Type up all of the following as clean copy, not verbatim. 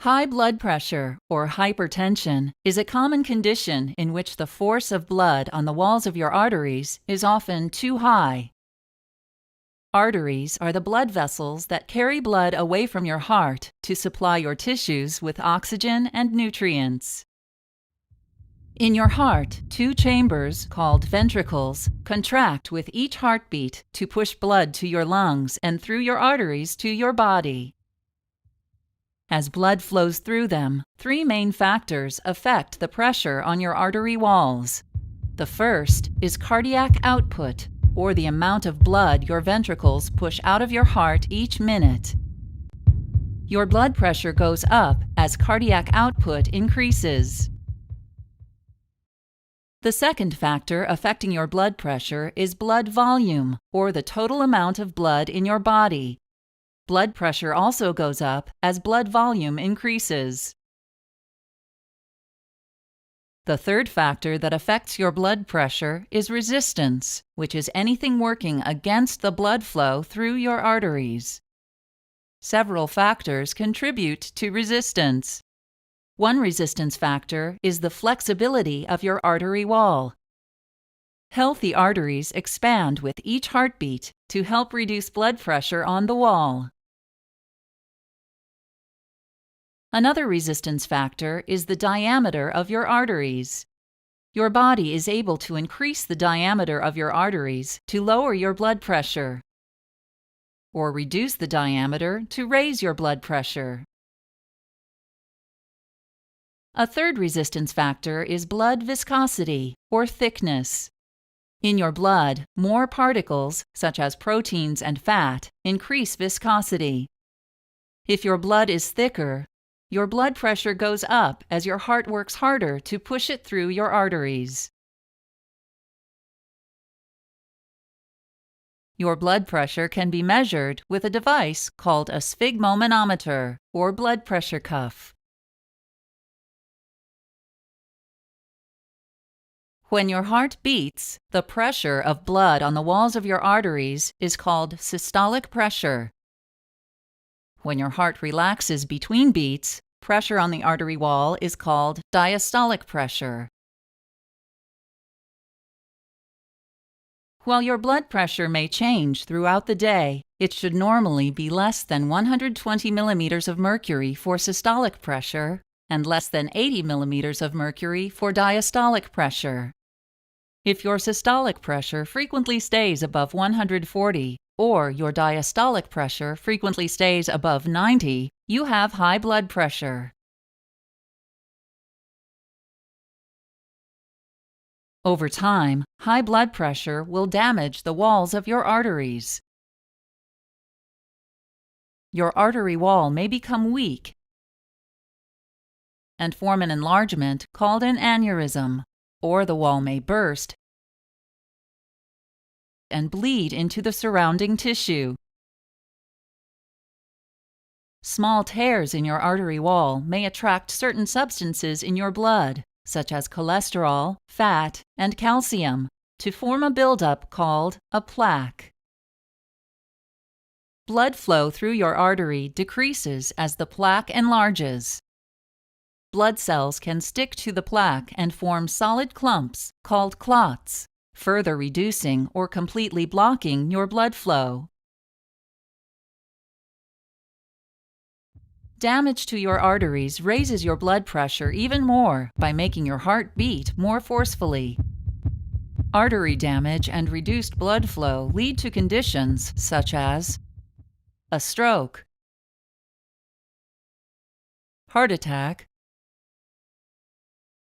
High blood pressure, or hypertension, is a common condition in which the force of blood on the walls of your arteries is often too high. Arteries are the blood vessels that carry blood away from your heart to supply your tissues with oxygen and nutrients. In your heart, two chambers, called ventricles, contract with each heartbeat to push blood to your lungs and through your arteries to your body. As blood flows through them, three main factors affect the pressure on your artery walls. The first is cardiac output, or the amount of blood your ventricles push out of your heart each minute. Your blood pressure goes up as cardiac output increases. The second factor affecting your blood pressure is blood volume, or the total amount of blood in your body. Blood pressure also goes up as blood volume increases. The third factor that affects your blood pressure is resistance, which is anything working against the blood flow through your arteries. Several factors contribute to resistance. One resistance factor is the flexibility of your artery wall. Healthy arteries expand with each heartbeat to help reduce blood pressure on the wall. Another resistance factor is the diameter of your arteries. Your body is able to increase the diameter of your arteries to lower your blood pressure, or reduce the diameter to raise your blood pressure. A third resistance factor is blood viscosity, or thickness. In your blood, more particles, such as proteins and fat, increase viscosity. If your blood is thicker, your blood pressure goes up as your heart works harder to push it through your arteries. Your blood pressure can be measured with a device called a sphygmomanometer, or blood pressure cuff. When your heart beats, the pressure of blood on the walls of your arteries is called systolic pressure. When your heart relaxes between beats, pressure on the artery wall is called diastolic pressure. While your blood pressure may change throughout the day, it should normally be less than 120 millimeters of mercury for systolic pressure and less than 80 millimeters of mercury for diastolic pressure. If your systolic pressure frequently stays above 140, or your diastolic pressure frequently stays above 90, you have high blood pressure. Over time, high blood pressure will damage the walls of your arteries. Your artery wall may become weak and form an enlargement called an aneurysm, or the wall may burst and bleed into the surrounding tissue. Small tears in your artery wall may attract certain substances in your blood, such as cholesterol, fat, and calcium, to form a buildup called a plaque. Blood flow through your artery decreases as the plaque enlarges. Blood cells can stick to the plaque and form solid clumps called clots, further reducing or completely blocking your blood flow. Damage to your arteries raises your blood pressure even more by making your heart beat more forcefully. Artery damage and reduced blood flow lead to conditions such as a stroke, heart attack,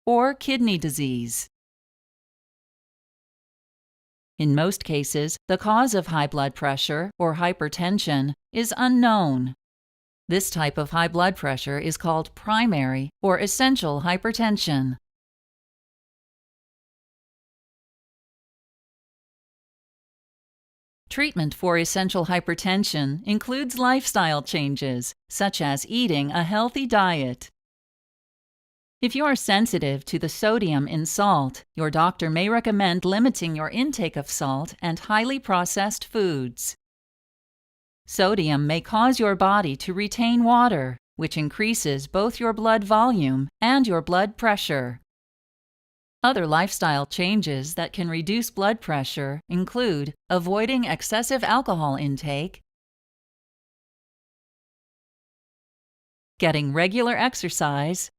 or kidney disease. In most cases, the cause of high blood pressure, or hypertension, is unknown. This type of high blood pressure is called primary or essential hypertension. Treatment for essential hypertension includes lifestyle changes, such as eating a healthy diet. If you are sensitive to the sodium in salt, your doctor may recommend limiting your intake of salt and highly processed foods. Sodium may cause your body to retain water, which increases both your blood volume and your blood pressure. Other lifestyle changes that can reduce blood pressure include avoiding excessive alcohol intake, getting regular exercise,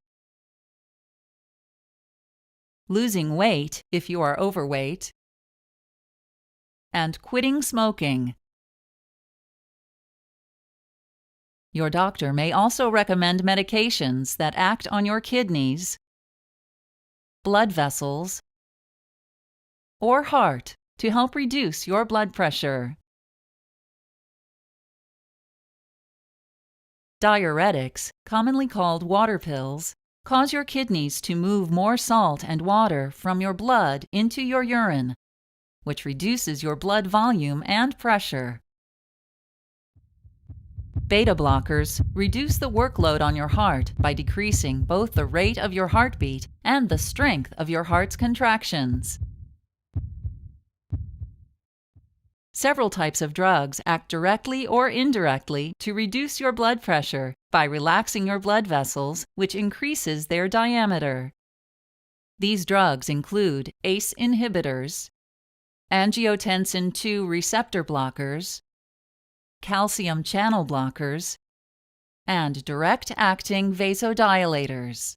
losing weight if you are overweight, and quitting smoking. Your doctor may also recommend medications that act on your kidneys, blood vessels, or heart to help reduce your blood pressure. Diuretics, commonly called water pills, cause your kidneys to move more salt and water from your blood into your urine, which reduces your blood volume and pressure. Beta blockers reduce the workload on your heart by decreasing both the rate of your heartbeat and the strength of your heart's contractions. Several types of drugs act directly or indirectly to reduce your blood pressure by relaxing your blood vessels, which increases their diameter. These drugs include ACE inhibitors, angiotensin II receptor blockers, calcium channel blockers, and direct-acting vasodilators.